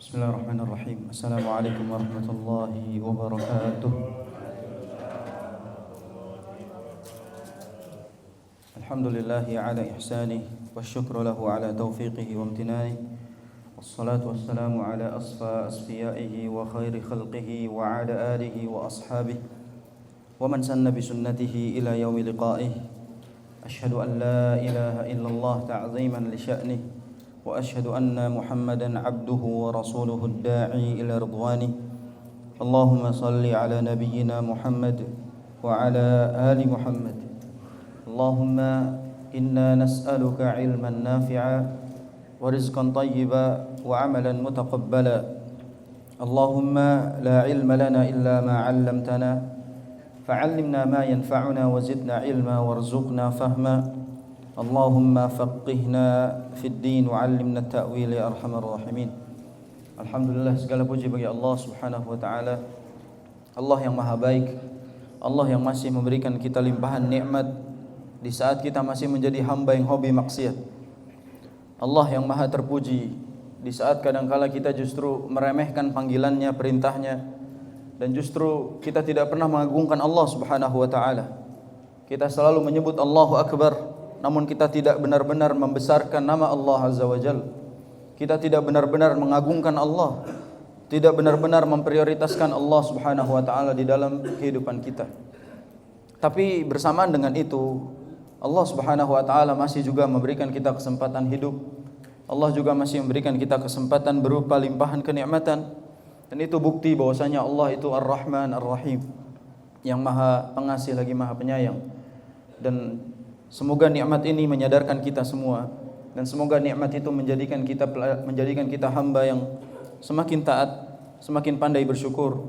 Bismillahirrahmanirrahim. Assalamualaikum warahmatullahi wabarakatuh. Alhamdulillahi ala ihsanih wasyukru lahu ala taufiqihi wa amtinanih. Wassalatu wassalamu ala asfiyaihi wa khairi khalqihi wa ala alihi wa ashabihi wa man sanna bi sunnatihi ila yaumi liqa'ih. Ashhadu an la ilaha illallah ta'ziman li sya'nih وأشهد أن محمدا عبده ورسوله الداعي إلى رضوانه اللهم صل على نبينا محمد وعلى آل محمد اللهم إنا نسألك علما نافعا ورزقا طيبا وعملا متقبلا اللهم لا علم لنا إلا ما علمتنا فعلمنا ما ينفعنا وزدنا علما وارزقنا فهما Allahumma faqihna fid din wa 'allimna at-ta'wil ya arhamar rahimin. Alhamdulillah, segala puji bagi Allah Subhanahu wa taala. Allah yang maha baik, Allah yang masih memberikan kita limpahan nikmat di saat kita masih menjadi hamba yang hobi maksiat. Allah yang maha terpuji di saat kadangkala kita justru meremehkan panggilannya, perintahnya, dan justru kita tidak pernah mengagungkan Allah Subhanahu wa taala. Kita selalu menyebut Allahu Akbar, namun kita tidak benar-benar membesarkan nama Allah Azza wa Jalla. Kita tidak benar-benar mengagungkan Allah, tidak benar-benar memprioritaskan Allah Subhanahu wa taala di dalam kehidupan kita. Tapi bersamaan dengan itu, Allah Subhanahu wa taala masih juga memberikan kita kesempatan hidup. Allah juga masih memberikan kita kesempatan berupa limpahan kenikmatan. Dan itu bukti bahwasanya Allah itu Ar-Rahman Ar-Rahim, yang Maha Pengasih lagi Maha Penyayang. Dan semoga nikmat ini menyadarkan kita semua, dan semoga nikmat itu menjadikan kita hamba yang semakin taat, semakin pandai bersyukur.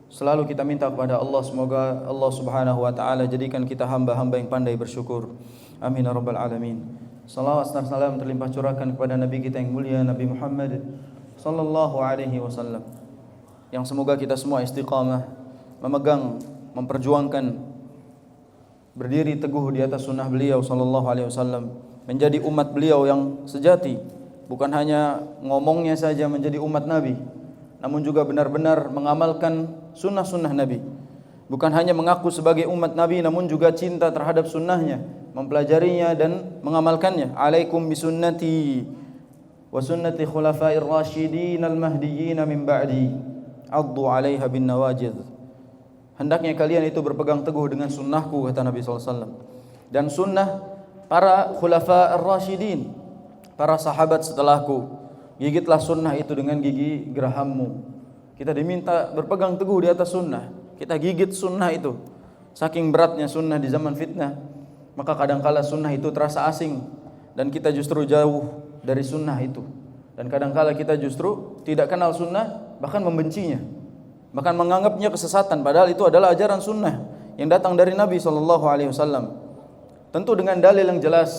Selalu kita minta kepada Allah, semoga Allah Subhanahu wa taala jadikan kita hamba-hamba yang pandai bersyukur. Amin ya rabbal alamin. Salawat dan salam terlimpah curahkan kepada Nabi kita yang mulia, Nabi Muhammad sallallahu alaihi wasallam, yang semoga kita semua istiqamah memegang, memperjuangkan, berdiri teguh di atas sunnah beliau sallallahu alaihi wasallam, menjadi umat beliau yang sejati, bukan hanya ngomongnya saja menjadi umat Nabi, namun juga benar-benar mengamalkan sunnah-sunnah Nabi. Bukan hanya mengaku sebagai umat Nabi, namun juga cinta terhadap sunnahnya, mempelajarinya dan mengamalkannya. Alaikum bisunnati wa sunnati khulafair rasyidin al-mahdiyyin min ba'di addu 'alaiha bin nawajidh. Hendaknya kalian itu berpegang teguh dengan sunnahku, kata Nabi SAW, dan sunnah para khulafa ar-rasyidin, para sahabat setelahku. Gigitlah sunnah itu dengan gigi gerahammu. Kita diminta berpegang teguh di atas sunnah. Kita gigit sunnah itu. Saking beratnya sunnah di zaman fitnah, maka kadangkala sunnah itu terasa asing, dan kita justru jauh dari sunnah itu. Dan kadangkala kita justru tidak kenal sunnah, bahkan membencinya, bahkan menganggapnya kesesatan, padahal itu adalah ajaran sunnah yang datang dari Nabi SAW. Tentu dengan dalil yang jelas,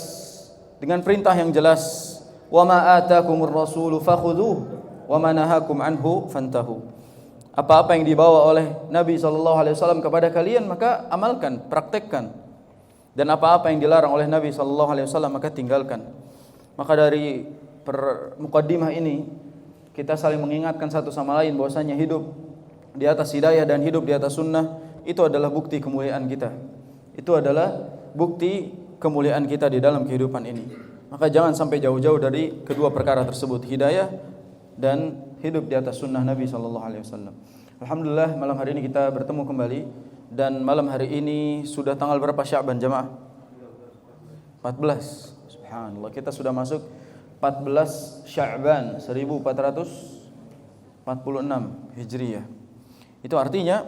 dengan perintah yang jelas. Wa ma atakumur rasulu fakhudhuhu wa ma nahakum anhu fantahu. Apa-apa yang dibawa oleh Nabi SAW kepada kalian, maka amalkan, praktekkan. Dan apa-apa yang dilarang oleh Nabi SAW, maka tinggalkan. Maka dari mukaddimah ini, kita saling mengingatkan satu sama lain bahwasanya hidup di atas hidayah dan hidup di atas sunnah itu adalah bukti kemuliaan kita. Itu adalah bukti kemuliaan kita di dalam kehidupan ini. Maka jangan sampai jauh-jauh dari kedua perkara tersebut, hidayah dan hidup di atas sunnah Nabi SAW. Alhamdulillah, malam hari ini kita bertemu kembali, dan malam hari ini sudah tanggal berapa Sya'ban jamaah? 14. Subhanallah, kita sudah masuk 14 Sya'ban 1446 Hijriyah. Itu artinya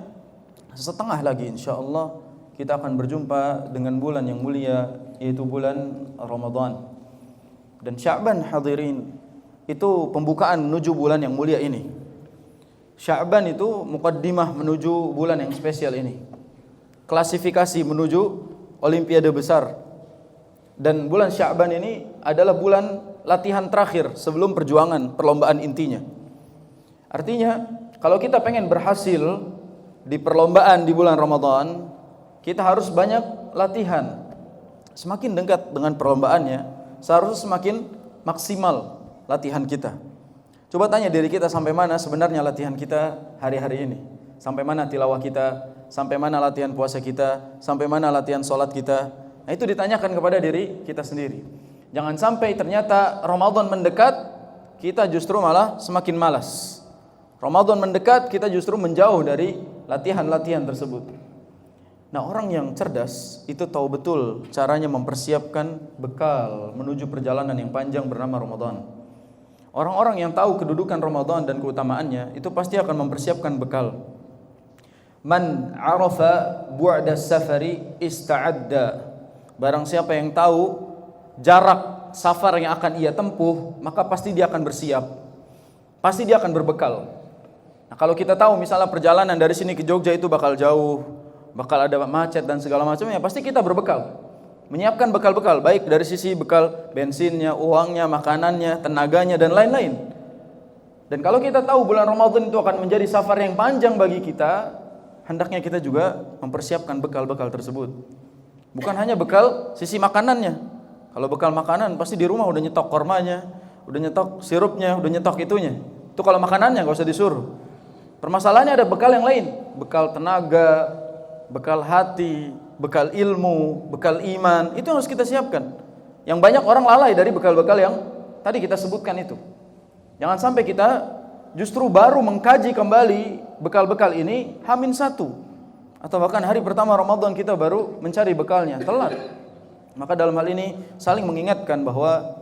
setengah lagi insyaallah kita akan berjumpa dengan bulan yang mulia, yaitu bulan Ramadan. Dan Sya'ban hadirin, itu pembukaan menuju bulan yang mulia ini. Sya'ban itu mukaddimah menuju bulan yang spesial ini, klasifikasi menuju Olimpiade besar. Dan bulan Sya'ban ini adalah bulan latihan terakhir sebelum perjuangan perlombaan intinya. Artinya, kalau kita pengen berhasil di perlombaan di bulan Ramadan, kita harus banyak latihan. Semakin dekat dengan perlombaannya, seharusnya semakin maksimal latihan kita. Coba tanya diri kita sampai mana sebenarnya latihan kita hari-hari ini. Sampai mana tilawah kita, sampai mana latihan puasa kita, sampai mana latihan sholat kita. Nah itu ditanyakan kepada diri kita sendiri. Jangan sampai ternyata Ramadan mendekat, kita justru malah semakin malas. Ramadan mendekat, kita justru menjauh dari latihan-latihan tersebut. Nah orang yang cerdas itu tahu betul caranya mempersiapkan bekal menuju perjalanan yang panjang bernama Ramadan. Orang-orang yang tahu kedudukan Ramadan dan keutamaannya itu pasti akan mempersiapkan bekal. Man arafa bu'da safari ista'adda. Barang siapa yang tahu jarak safar yang akan ia tempuh, maka pasti dia akan bersiap. Pasti dia akan berbekal. Nah, kalau kita tahu misalnya perjalanan dari sini ke Jogja itu bakal jauh, bakal ada macet dan segala macamnya, pasti kita berbekal. Menyiapkan bekal-bekal, baik dari sisi bekal bensinnya, uangnya, makanannya, tenaganya, dan lain-lain. Dan kalau kita tahu bulan Ramadan itu akan menjadi safar yang panjang bagi kita, hendaknya kita juga mempersiapkan bekal-bekal tersebut. Bukan hanya bekal sisi makanannya. Kalau bekal makanan, pasti di rumah udah nyetok kormanya, udah nyetok sirupnya, udah nyetok itunya. Itu kalau makanannya gak usah disuruh. Permasalahannya ada bekal yang lain, bekal tenaga, bekal hati, bekal ilmu, bekal iman, itu harus kita siapkan. Yang banyak orang lalai dari bekal-bekal yang tadi kita sebutkan itu. Jangan sampai kita justru baru mengkaji kembali bekal-bekal ini H-1 atau bahkan hari pertama Ramadan kita baru mencari bekalnya, telat. Maka dalam hal ini saling mengingatkan bahwa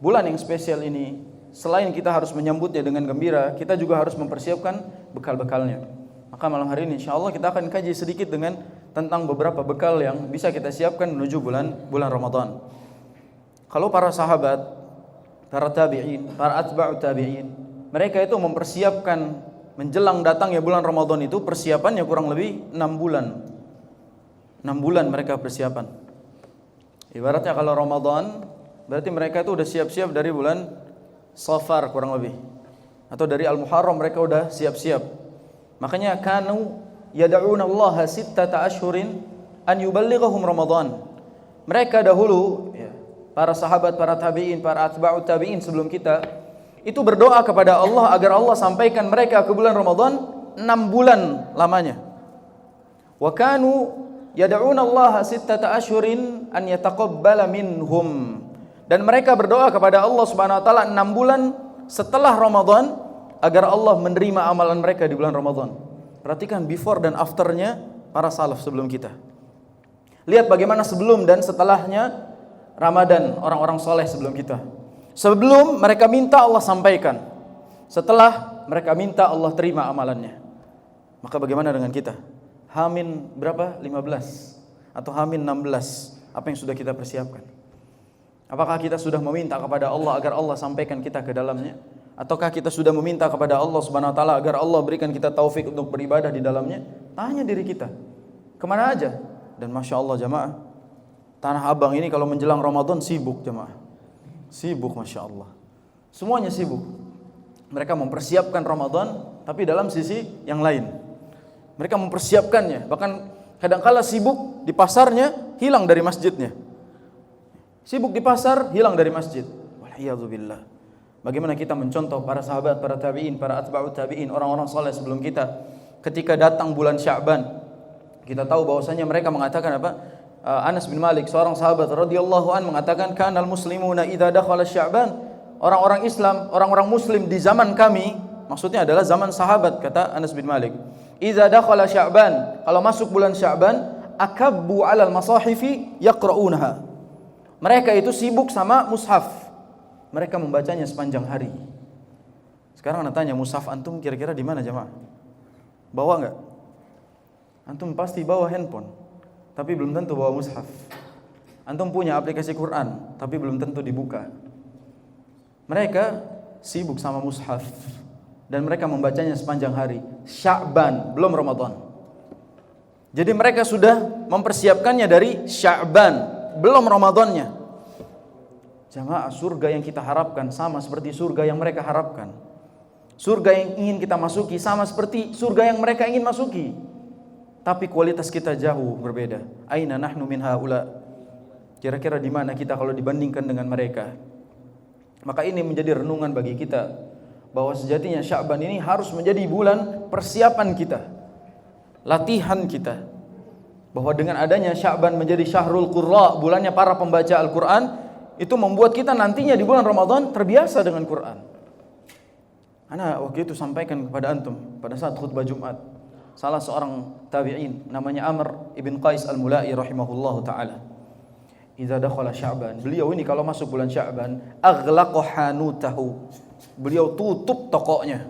bulan yang spesial ini selain kita harus menyambutnya dengan gembira, kita juga harus mempersiapkan bekal-bekalnya. Maka malam hari ini insyaallah kita akan kaji sedikit tentang beberapa bekal yang bisa kita siapkan menuju bulan Ramadan. Kalau para sahabat, para tabi'in, para atba'ut tabi'in, mereka itu mempersiapkan menjelang datangnya bulan Ramadan itu persiapannya kurang lebih 6 bulan. 6 bulan mereka persiapan. Ibaratnya kalau Ramadan, berarti mereka itu udah siap-siap dari bulan Safar kurang lebih. Atau dari Al-Muharram mereka udah siap-siap. Makanya kanu yad'una Allah sittata ashhurin an yuballighahum Ramadan. Mereka dahulu para sahabat, para tabi'in, para atba'ut tabi'in sebelum kita itu berdoa kepada Allah agar Allah sampaikan mereka ke bulan Ramadan 6 bulan lamanya. Wa kanu yad'una Allah sittata ashhurin an yataqabbala minhum. Dan mereka berdoa kepada Allah Subhanahu wa taala 6 bulan setelah Ramadan agar Allah menerima amalan mereka di bulan Ramadan. Perhatikan before dan afternya para salaf sebelum kita. Lihat bagaimana sebelum dan setelahnya Ramadan orang-orang soleh sebelum kita. Sebelum mereka minta Allah sampaikan, setelah mereka minta Allah terima amalannya. Maka bagaimana dengan kita? Hamin berapa? 15 atau Hamin 16. Apa yang sudah kita persiapkan? Apakah kita sudah meminta kepada Allah agar Allah sampaikan kita ke dalamnya? Ataukah kita sudah meminta kepada Allah Subhanahu wa taala agar Allah berikan kita taufik untuk beribadah di dalamnya? Tanya diri kita. Kemana aja? Dan Masya Allah jamaah, Tanah Abang ini kalau menjelang Ramadan sibuk jamaah. Sibuk Masya Allah. Semuanya sibuk. Mereka mempersiapkan Ramadan, tapi dalam sisi yang lain. Mereka mempersiapkannya. Bahkan kadang-kala sibuk di pasarnya, hilang dari masjidnya. Sibuk di pasar, hilang dari masjid. Wal'iyadzubillah. Bagaimana kita mencontoh para sahabat, para tabi'in, para atba'ut tabi'in, orang-orang saleh sebelum kita. Ketika datang bulan Sya'ban, kita tahu bahwasanya mereka mengatakan apa? Anas bin Malik, seorang sahabat radhiyallahu an mengatakan, "Kanal muslimuna idza dakhala Sya'ban." Orang-orang Islam, orang-orang muslim di zaman kami, maksudnya adalah zaman sahabat, kata Anas bin Malik. "Idza dakhala Sya'ban," kalau masuk bulan Sya'ban, akabbu 'alal masahifi yaqra'unaha. Mereka itu sibuk sama mushaf. Mereka membacanya sepanjang hari. Sekarang anda tanya, mushaf antum kira-kira di mana jemaah? Bawa enggak? Antum pasti bawa handphone, tapi belum tentu bawa mushaf. Antum punya aplikasi Quran, tapi belum tentu dibuka. Mereka sibuk sama mushaf dan mereka membacanya sepanjang hari. Sya'ban, belum Ramadan. Jadi mereka sudah mempersiapkannya dari Sya'ban, belum Ramadannya. Jamaah, surga yang kita harapkan sama seperti surga yang mereka harapkan. Surga yang ingin kita masuki sama seperti surga yang mereka ingin masuki. Tapi kualitas kita jauh berbeda. Aina nahnu min haula? Kira-kira di mana kita kalau dibandingkan dengan mereka? Maka ini menjadi renungan bagi kita bahwa sejatinya Sya'ban ini harus menjadi bulan persiapan kita, latihan kita, bahwa dengan adanya Sya'ban menjadi syahrul qurra, bulannya para pembaca Al-Quran, itu membuat kita nantinya di bulan Ramadan terbiasa dengan Quran. Ana waktu itu sampaikan kepada antum pada saat khutbah Jumat, salah seorang tabi'in namanya Amr ibn Qais al-Mula'i rahimahullahu ta'ala. Idza dakhala Sya'ban, beliau ini kalau masuk bulan Sya'ban, aghlaqa hanutahu, beliau tutup tokonya.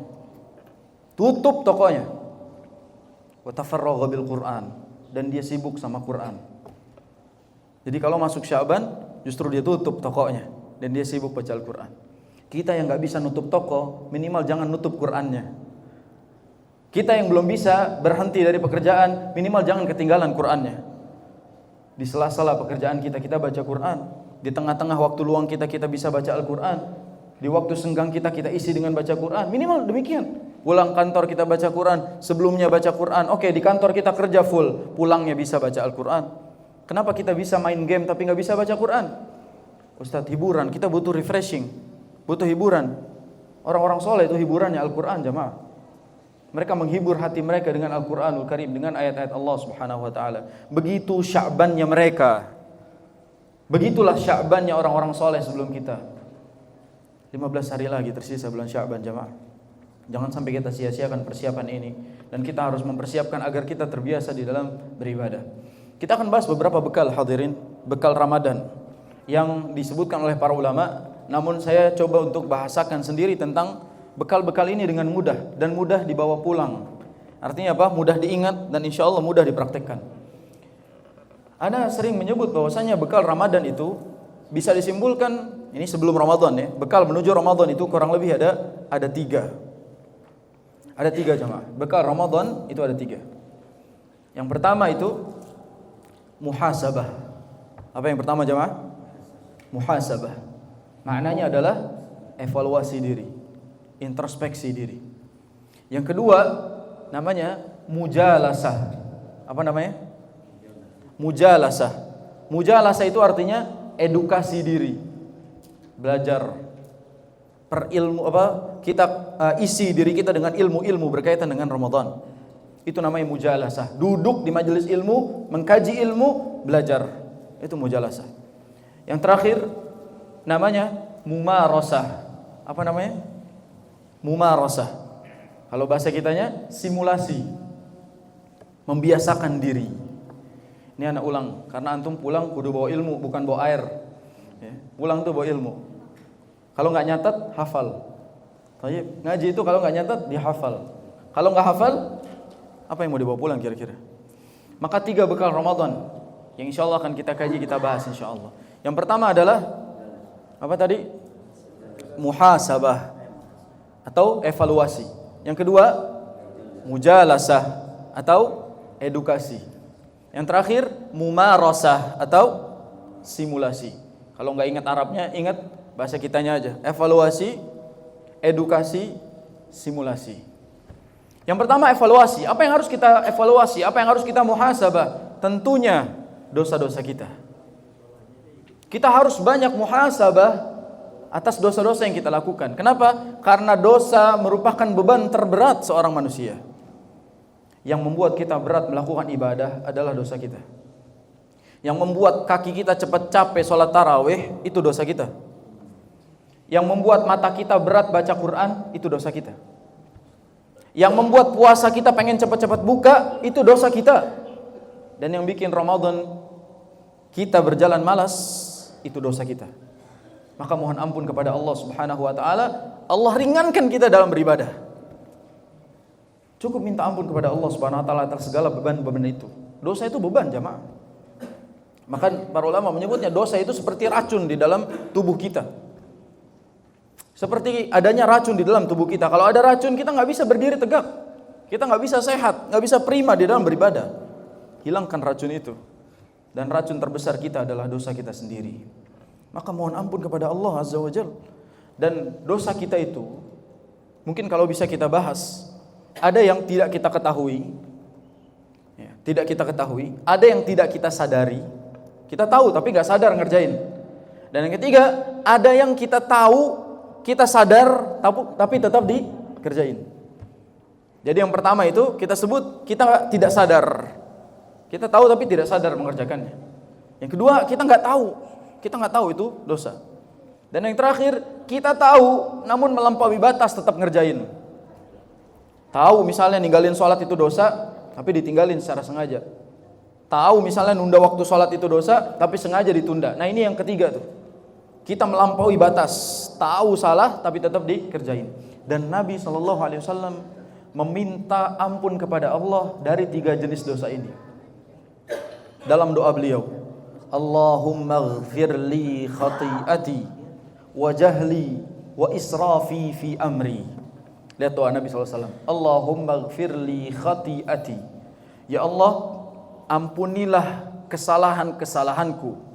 Wa tafarragha bil Qur'an, dan dia sibuk sama Quran. Jadi kalau masuk Sya'ban justru dia tutup tokonya dan dia sibuk baca Al-Quran. Kita yang gak bisa nutup toko, minimal jangan nutup Qurannya. Kita yang belum bisa berhenti dari pekerjaan, minimal jangan ketinggalan Qurannya. Di sela-sela pekerjaan kita baca Quran. Di tengah-tengah waktu luang kita bisa baca Al-Quran. Di waktu senggang kita isi dengan baca Quran. Minimal demikian. Pulang kantor kita baca Quran, sebelumnya baca Quran. Oke, di kantor kita kerja full, pulangnya bisa baca Al-Quran. Kenapa kita bisa main game tapi gak bisa baca Quran? Ustadz, hiburan, kita butuh refreshing, butuh hiburan. Orang-orang soleh itu hiburannya Al-Quran, jamaah. Mereka menghibur hati mereka dengan Al-Quranul Karim, dengan ayat-ayat Allah Subhanahu wa ta'ala. Begitu Sya'bannya mereka. Begitulah Sya'bannya orang-orang soleh sebelum kita. 15 hari lagi tersisa bulan Sya'ban, jamaah. Jangan sampai kita sia-siakan persiapan ini, dan kita harus mempersiapkan agar kita terbiasa di dalam beribadah. Kita akan bahas beberapa bekal, hadirin, bekal Ramadan yang disebutkan oleh para ulama, namun saya coba untuk bahasakan sendiri tentang bekal-bekal ini dengan mudah dan mudah dibawa pulang. Artinya apa? Mudah diingat dan insya Allah mudah dipraktekkan. Ana sering menyebut bahwasanya bekal Ramadan itu bisa disimpulkan, ini sebelum Ramadan ya, bekal menuju Ramadan itu kurang lebih ada tiga. Ada tiga, jemaah. Bekal Ramadan itu ada tiga. Yang pertama itu muhasabah. Apa yang pertama, jemaah? Muhasabah. Maknanya adalah evaluasi diri, introspeksi diri. Yang kedua namanya mujalasah. Apa namanya? Mujalasah. Mujalasah itu artinya edukasi diri. Belajar kita isi diri kita dengan ilmu-ilmu berkaitan dengan Ramadan. Itu namanya mujalasah. Duduk di majelis ilmu, mengkaji ilmu, belajar. Itu mujalasah. Yang terakhir namanya mumarasah. Apa namanya? Mumarasah. Kalau bahasa kitanya simulasi. Membiasakan diri. Ini anak ulang, karena antum pulang kudu bawa ilmu, bukan bawa air. Ya, pulang tuh bawa ilmu. Kalau nggak nyatat, hafal. Ngaji itu kalau nggak nyatat, dihafal. Kalau nggak hafal, apa yang mau dibawa pulang kira-kira? Maka tiga bekal Ramadan yang insya Allah akan kita kaji, kita bahas insya Allah. Yang pertama adalah apa tadi? Muhasabah atau evaluasi. Yang kedua, mujalasah atau edukasi. Yang terakhir, mumarasah atau simulasi. Kalau nggak ingat Arabnya, ingat bahasa kitanya aja. Evaluasi, edukasi, simulasi. Yang pertama evaluasi. Apa yang harus kita evaluasi? Apa yang harus kita muhasabah? Tentunya dosa-dosa kita. Kita harus banyak muhasabah atas dosa-dosa yang kita lakukan. Kenapa? Karena dosa merupakan beban terberat seorang manusia. Yang membuat kita berat melakukan ibadah adalah dosa kita. Yang membuat kaki kita cepat capek sholat tarawih, itu dosa kita. Yang membuat mata kita berat baca Quran, itu dosa kita. Yang membuat puasa kita pengen cepat-cepat buka, itu dosa kita. Dan yang bikin Ramadan kita berjalan malas, itu dosa kita. Maka mohon ampun kepada Allah Subhanahu wa ta'ala. Allah ringankan kita dalam beribadah. Cukup minta ampun kepada Allah Subhanahu wa ta'ala atas segala beban-beban itu. Dosa itu beban, jamaah. Maka para ulama menyebutnya dosa itu seperti racun di dalam tubuh kita. Seperti adanya racun di dalam tubuh kita. Kalau ada racun, kita nggak bisa berdiri tegak. Kita nggak bisa sehat, nggak bisa prima di dalam beribadah. Hilangkan racun itu. Dan racun terbesar kita adalah dosa kita sendiri. Maka mohon ampun kepada Allah Azza wa Jalla. Dan dosa kita itu, mungkin kalau bisa kita bahas, ada yang tidak kita ketahui, tidak kita ketahui. Ada yang tidak kita sadari. Kita tahu tapi nggak sadar ngerjain. Dan yang ketiga, ada yang kita tahu kita sadar tapi tetap dikerjain. Jadi yang pertama itu kita sebut kita tidak sadar. Kita tahu tapi tidak sadar mengerjakannya. Yang kedua, kita nggak tahu itu dosa. Dan yang terakhir, kita tahu namun melampaui batas tetap ngerjain. Tahu misalnya ninggalin sholat itu dosa, tapi ditinggalin secara sengaja. Tahu misalnya nunda waktu sholat itu dosa, tapi sengaja ditunda. Nah ini yang ketiga tuh. Kita melampaui batas, tahu salah tapi tetap dikerjain. Dan Nabi SAW meminta ampun kepada Allah dari 3 jenis dosa ini. Dalam doa beliau, Allahumma ghfir li khati'ati wa jahli wa israfi fi amri. Lihat doa Nabi SAW. Allahumma ghfir li khati'ati. Ya Allah, ampunilah kesalahan-kesalahanku.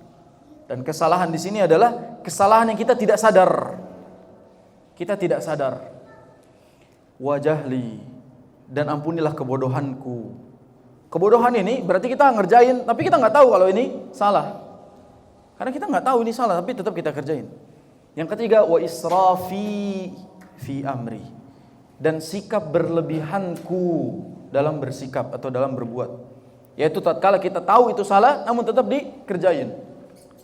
Dan kesalahan di sini adalah kesalahan yang kita tidak sadar. Kita tidak sadar. Wa jahli, dan ampunilah kebodohanku. Kebodohan ini berarti kita ngerjain tapi kita nggak tahu kalau ini salah. Karena kita nggak tahu ini salah tapi tetap kita kerjain. Yang ketiga, wa israfi fi amri, dan sikap berlebihanku dalam bersikap atau dalam berbuat. Yaitu tatkala kita tahu itu salah namun tetap dikerjain.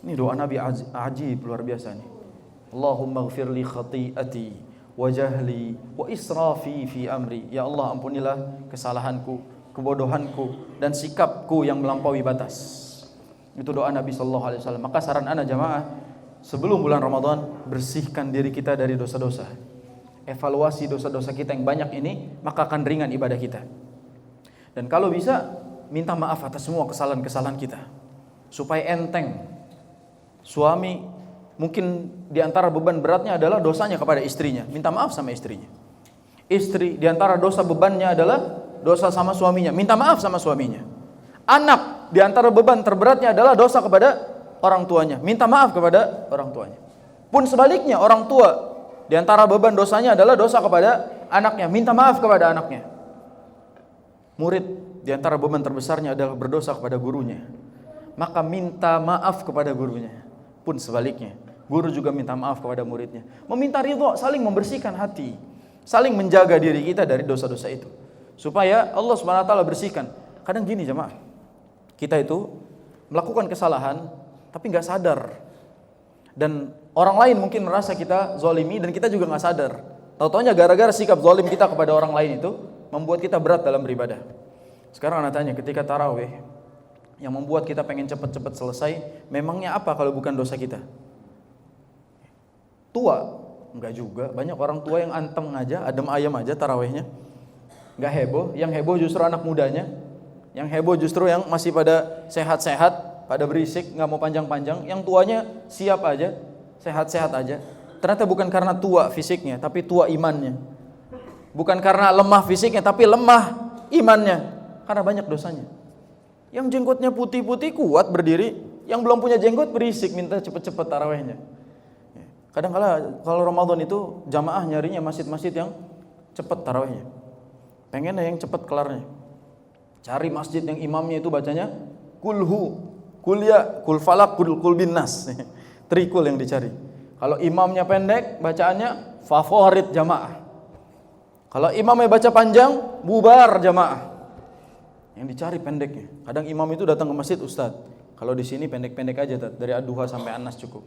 Ini doa Nabi ajib, luar biasa nih. Allahumma ghfir li khati'ati wa jahli wa israfi fi amri. Ya Allah, ampunilah kesalahanku, kebodohanku, dan sikapku yang melampaui batas. Itu doa Nabi SAW. Maka saran ana jamaah, sebelum bulan Ramadan, bersihkan diri kita dari dosa-dosa. Evaluasi dosa-dosa kita yang banyak ini, maka akan ringan ibadah kita. Dan kalau bisa, minta maaf atas semua kesalahan-kesalahan kita, supaya enteng. Suami mungkin diantara beban beratnya adalah dosanya kepada istrinya, minta maaf sama istrinya. Istri diantara dosa bebannya adalah dosa sama suaminya, minta maaf sama suaminya. Anak diantara beban terberatnya adalah dosa kepada orang tuanya, minta maaf kepada orang tuanya. Pun sebaliknya, orang tua diantara beban dosanya adalah dosa kepada anaknya, minta maaf kepada anaknya. Murid diantara beban terbesarnya adalah berdosa kepada gurunya, maka minta maaf kepada gurunya. Pun sebaliknya, guru juga minta maaf kepada muridnya. Meminta ridho, saling membersihkan hati, saling menjaga diri kita dari dosa-dosa itu, supaya Allah SWT bersihkan. Kadang gini jemaah, kita itu melakukan kesalahan tapi nggak sadar, dan orang lain mungkin merasa kita zalimi dan kita juga nggak sadar. Tahu-taunya gara-gara sikap zalim kita kepada orang lain itu membuat kita berat dalam beribadah. Sekarang anak tanya, ketika tarawih, yang membuat kita pengen cepat-cepat selesai, memangnya apa kalau bukan dosa kita? Tua? Enggak juga. Banyak orang tua yang anteng aja, adem ayam aja tarawihnya, enggak heboh. Yang heboh justru anak mudanya, yang heboh justru yang masih pada sehat-sehat, pada berisik, enggak mau panjang-panjang. Yang tuanya siap aja, sehat-sehat aja. Ternyata bukan karena tua fisiknya, tapi tua imannya. Bukan karena lemah fisiknya, tapi lemah imannya, karena banyak dosanya. Yang jenggotnya putih-putih kuat berdiri, yang belum punya jenggot berisik minta cepet-cepet tarawihnya. Kadang-kala kalau Ramadan itu jamaah nyarinya masjid-masjid yang cepet tarawihnya, pengennya yang cepet kelarnya. Cari masjid yang imamnya itu bacanya kulhu, kulya, kul falak, kul bin nas. Trikul yang dicari. Kalau imamnya pendek, bacaannya favorit jamaah. Kalau imamnya baca panjang, bubar jamaah. Yang dicari pendeknya. Kadang imam itu datang ke masjid, Ustaz, kalau di sini pendek-pendek aja, dari Ad-Duha sampai An-Nas cukup.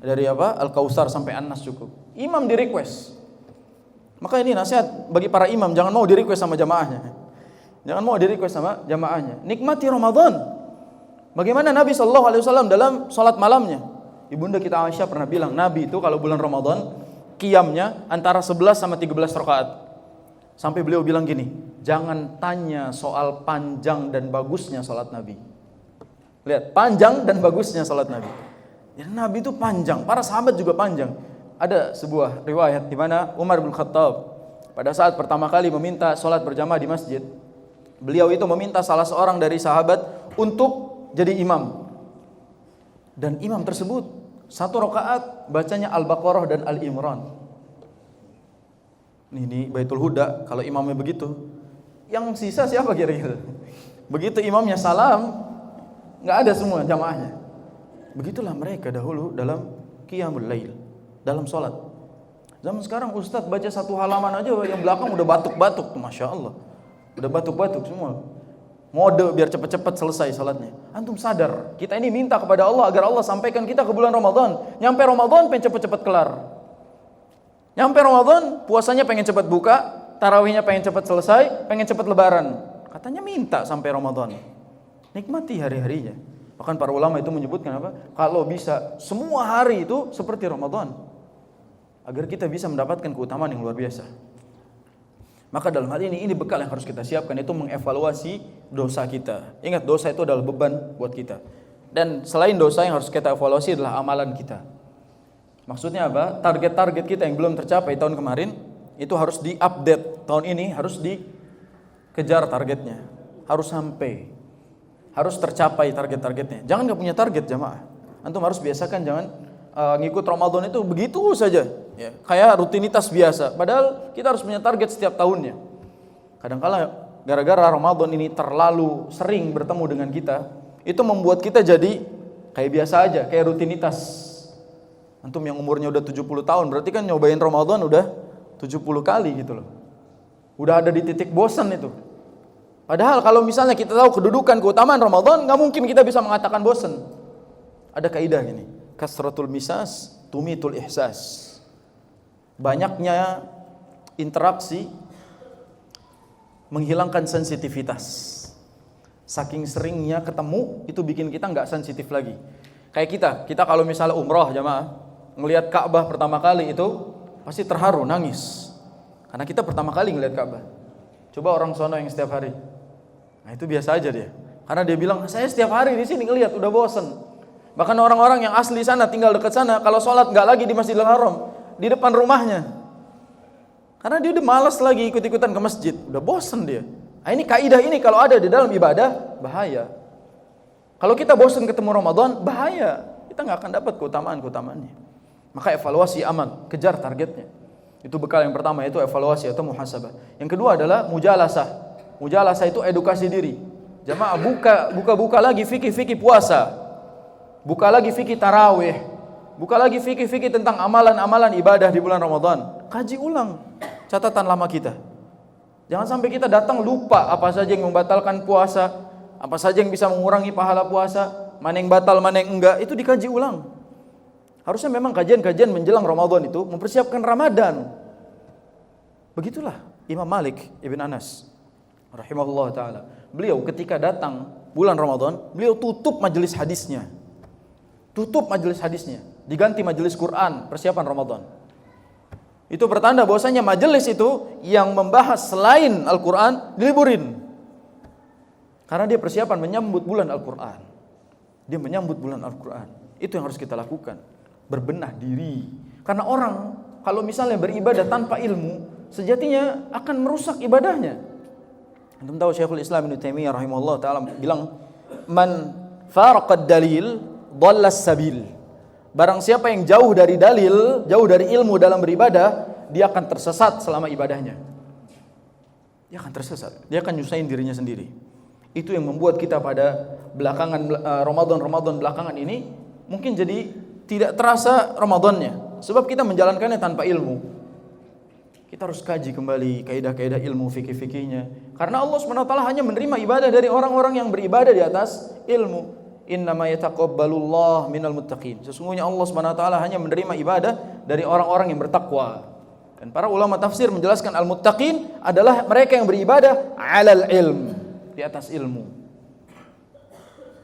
Dari Al-Kautsar sampai An-Nas cukup. Imam di request. Maka ini nasihat bagi para imam, jangan mau di request sama jamaahnya. Jangan mau di request sama jamaahnya. Nikmati Ramadan. Bagaimana Nabi SAW dalam salat malamnya? Ibunda kita Aisyah pernah bilang, Nabi itu kalau bulan Ramadan qiyamnya antara 11 sama 13 rakaat. Sampai beliau bilang gini, jangan tanya soal panjang dan bagusnya salat Nabi. Lihat, panjang dan bagusnya salat Nabi. Ya, Nabi itu panjang, para sahabat juga panjang. Ada sebuah riwayat di mana Umar bin Khattab pada saat pertama kali meminta salat berjamaah di masjid, beliau itu meminta salah seorang dari sahabat untuk jadi imam. Dan imam tersebut satu rakaat bacanya Al-Baqarah dan Al-Imran. Ini Baitul Huda, kalau imamnya begitu, yang sisa siapa kira-kira? Begitu imamnya salam, nggak ada semua jamaahnya. Begitulah mereka dahulu dalam qiyamul lail, dalam sholat. Zaman sekarang ustadz baca satu halaman aja yang belakang udah batuk-batuk tuh, Masya Allah. Udah batuk-batuk semua. Mode biar cepat-cepat selesai salatnya. Antum sadar, kita ini minta kepada Allah agar Allah sampaikan kita ke bulan Ramadan. Nyampe Ramadan pengen cepat-cepat kelar. Nyampe Ramadan puasanya pengen cepat buka, tarawihnya pengen cepat selesai, pengen cepat lebaran. Katanya minta sampai Ramadan. Nikmati hari-harinya. Bahkan para ulama itu menyebutkan apa? Kalau bisa semua hari itu seperti Ramadan, agar kita bisa mendapatkan keutamaan yang luar biasa. Maka dalam hal ini bekal yang harus kita siapkan, itu mengevaluasi dosa kita. Ingat, dosa itu adalah beban buat kita. Dan selain dosa yang harus kita evaluasi adalah amalan kita. Maksudnya apa? Target-target kita yang belum tercapai tahun kemarin itu harus di-update. Tahun ini harus dikejar targetnya. Harus sampai. Harus tercapai target-targetnya. Jangan gak punya target jamaah. Antum harus biasakan jangan ngikut Ramadan itu begitu saja, ya, kayak rutinitas biasa. Padahal kita harus punya target setiap tahunnya. Kadang-kala gara-gara Ramadan ini terlalu sering bertemu dengan kita, itu membuat kita jadi kayak biasa aja, kayak rutinitas. Antum yang umurnya udah 70 tahun, berarti kan nyobain Ramadan udah 70 kali gitu loh. Udah ada di titik bosan itu. Padahal kalau misalnya kita tahu kedudukan keutamaan Ramadan, nggak mungkin kita bisa mengatakan bosan. Ada kaidah gini, kasratul misas tumitul ihsas. Banyaknya interaksi menghilangkan sensitivitas. Saking seringnya ketemu itu bikin kita nggak sensitif lagi. Kayak kita kalau misalnya umroh jamaah, ngelihat Ka'bah pertama kali itu pasti terharu, nangis. Karena kita pertama kali ngelihat Ka'bah. Coba orang sono yang setiap hari, nah itu biasa aja dia. Karena dia bilang, saya setiap hari di sini ngelihat udah bosen. Bahkan orang-orang yang asli sana, tinggal dekat sana, kalau sholat nggak lagi di Masjidil Haram, di depan rumahnya. Karena dia udah malas lagi ikut-ikutan ke masjid, udah bosen dia. Nah, ini kaidah ini kalau ada di dalam ibadah bahaya. Kalau kita bosen ketemu Ramadan bahaya, kita nggak akan dapat keutamaan-keutamaannya. Maka evaluasi amal, kejar targetnya. Itu bekal yang pertama, itu evaluasi atau muhasabah. Yang kedua adalah mujalasah. Mujalasah itu edukasi diri. Jamaah buka lagi fikih-fikih puasa. Buka lagi fikih tarawih. Buka lagi fikih-fikih tentang amalan-amalan ibadah di bulan Ramadan. Kaji ulang catatan lama kita. Jangan sampai kita datang lupa apa saja yang membatalkan puasa, apa saja yang bisa mengurangi pahala puasa, mana yang batal, mana yang enggak, itu dikaji ulang. Harusnya memang kajian-kajian menjelang Ramadan itu mempersiapkan Ramadan. Begitulah Imam Malik Ibn Anas rahimahullah ta'ala. Beliau ketika datang bulan Ramadan, beliau tutup majelis hadisnya. Tutup majelis hadisnya, diganti majelis Quran, persiapan Ramadan. Itu pertanda bahwasanya majelis itu yang membahas selain Al-Quran diliburin. Karena dia persiapan menyambut bulan Al-Quran. Dia menyambut bulan Al-Quran. Itu yang harus kita lakukan. Berbenah diri. Karena orang kalau misalnya beribadah tanpa ilmu, sejatinya akan merusak ibadahnya. Antum tahu Syekhul Islam Ibnu Taimiyah rahimahullah taala bilang, "Man faraqad dalil dhallas sabil." Barang siapa yang jauh dari dalil, jauh dari ilmu dalam beribadah, dia akan tersesat selama ibadahnya. Dia akan tersesat. Dia akan nyusahin dirinya sendiri. Itu yang membuat kita pada belakangan Ramadan belakangan ini mungkin jadi tidak terasa Ramadannya, sebab kita menjalankannya tanpa ilmu. Kita harus kaji kembali kaidah-kaidah ilmu fikih-fikihnya. Karena Allah SWT hanya menerima ibadah dari orang-orang yang beribadah di atas ilmu. Innama yataqabbalullah minal muttaqin. Sesungguhnya Allah SWT hanya menerima ibadah dari orang-orang yang bertakwa. Dan para ulama tafsir menjelaskan al-muttaqin adalah mereka yang beribadah alal ilm, di atas ilmu.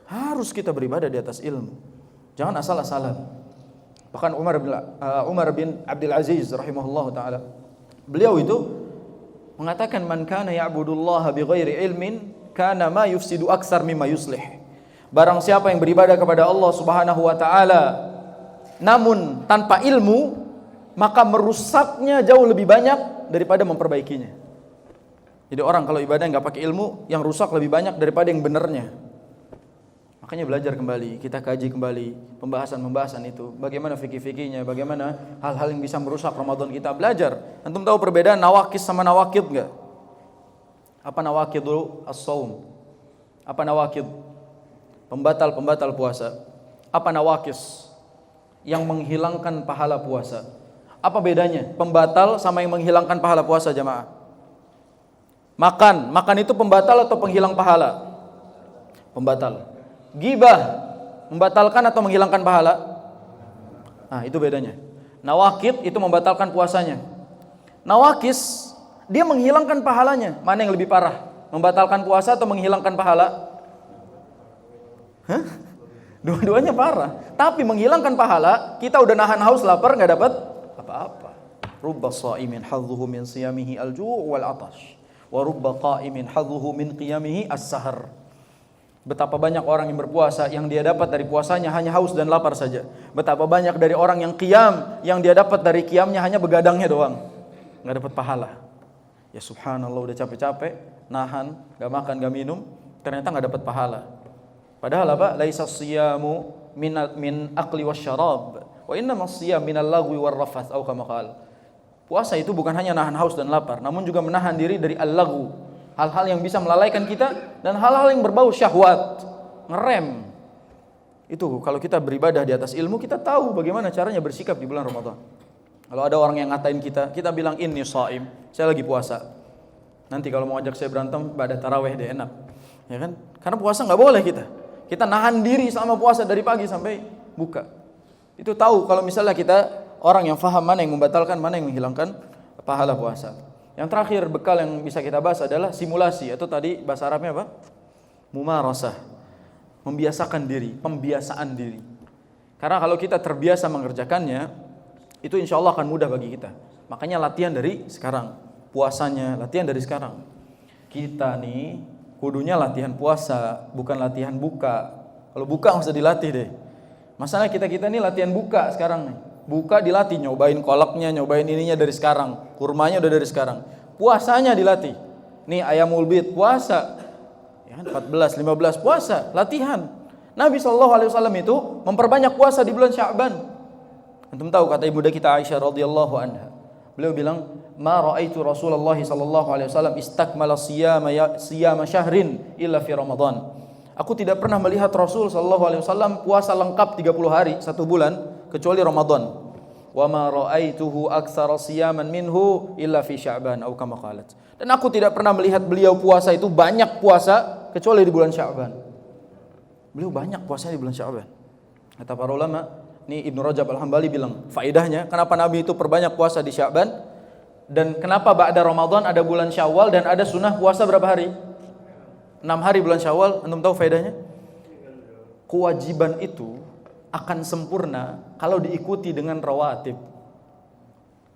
Harus kita beribadah di atas ilmu. Jangan asal-asalan. Bahkan Umar bin Abdul Aziz rahimahullah taala, beliau itu mengatakan, man kana ya'budullaha bighairi ilmin kana ma yufsidu aksar mimma yuslih. Barang siapa yang beribadah kepada Allah Subhanahu wa taala namun tanpa ilmu, maka merusaknya jauh lebih banyak daripada memperbaikinya. Jadi orang kalau ibadah enggak pakai ilmu, yang rusak lebih banyak daripada yang benernya. Makanya belajar kembali, kita kaji kembali pembahasan-pembahasan itu. Bagaimana fikih-fikihnya, bagaimana hal-hal yang bisa merusak Ramadan kita, belajar. Antum tahu perbedaan nawaqis sama nawaqid enggak? Apa nawaqid dulu? As-shaum. Apa nawaqid? Pembatal-pembatal puasa. Apa nawaqis? Yang menghilangkan pahala puasa. Apa bedanya pembatal sama yang menghilangkan pahala puasa jamaah? Makan itu pembatal atau penghilang pahala? Pembatal. Ghibah membatalkan atau menghilangkan pahala? Nah, itu bedanya. Nawakid itu membatalkan puasanya. Nawakis dia menghilangkan pahalanya. Mana yang lebih parah? Membatalkan puasa atau menghilangkan pahala? Hah? Dua-duanya parah. Tapi menghilangkan pahala, kita udah nahan haus lapar nggak dapat apa-apa. Rubba sha'imin hadzuhu min siyamihi al-ju' wal 'atash. Wa rubba qa'imin hadzuhu min qiyamihi as-sahar. Betapa banyak orang yang berpuasa yang dia dapat dari puasanya hanya haus dan lapar saja. Betapa banyak dari orang yang qiyam yang dia dapat dari qiyamnya hanya begadangnya doang. Enggak dapat pahala. Ya subhanallah, udah capek-capek nahan, enggak makan, enggak minum, ternyata enggak dapat pahala. Padahal apa? Laisa siyamu min akli wasyarab wa innama siyam minal lagwi war rafath au kama qala. Puasa itu bukan hanya nahan haus dan lapar, namun juga menahan diri dari al-laghu, hal-hal yang bisa melalaikan kita dan hal-hal yang berbau syahwat, ngerem. Itu kalau kita beribadah di atas ilmu, kita tahu bagaimana caranya bersikap di bulan Ramadan. Kalau ada orang yang ngatain kita, kita bilang inni shaim, saya lagi puasa. Nanti kalau mau ajak saya berantem, pada tarawih deh enak. Ya kan? Karena puasa enggak boleh kita. Kita nahan diri selama puasa dari pagi sampai buka. Itu tahu kalau misalnya kita orang yang faham mana yang membatalkan, mana yang menghilangkan pahala puasa. Yang terakhir bekal yang bisa kita bahas adalah simulasi, atau tadi bahasa Arabnya apa? Mumarasah. Membiasakan diri, pembiasaan diri. Karena kalau kita terbiasa mengerjakannya, itu insya Allah akan mudah bagi kita. Makanya latihan dari sekarang. Puasanya latihan dari sekarang. Kita nih kudunya latihan puasa, bukan latihan buka. Kalau buka nggak usah dilatih deh. Masalah kita nih latihan buka sekarang nih. Buka dilatih, nyobain kolaknya, nyobain ininya dari sekarang. Kurmanya udah dari sekarang. Puasanya dilatih. Nih ayamul bid puasa. Ya, 14, 15 puasa, latihan. Nabi SAW itu memperbanyak puasa di bulan Sya'ban. Antum tahu kata ibunda kita Aisyah radhiyallahu anha. Beliau bilang, "Ma ra'aitu Rasulullah sallallahu alaihi wasallam istakmala siyama syahrin illa fi Ramadan." Aku tidak pernah melihat Rasul sallallahu alaihi wasallam puasa lengkap 30 hari, 1 bulan kecuali Ramadan. Wa ma ra'aituhu aktsara siyaman minhu illa fi Sya'ban atau kama qalat. Dan aku tidak pernah melihat beliau puasa itu banyak puasa kecuali di bulan Sya'ban. Beliau banyak puasa di bulan Sya'ban. Kata para ulama, ini Ibnu Rajab Al-Hambali bilang, faedahnya kenapa Nabi itu perbanyak puasa di Sya'ban dan kenapa ba'da Ramadan ada bulan Syawal dan ada sunnah puasa berapa hari? 6 hari bulan Syawal. Antum tahu faedahnya? Kewajiban itu akan sempurna kalau diikuti dengan rawatib.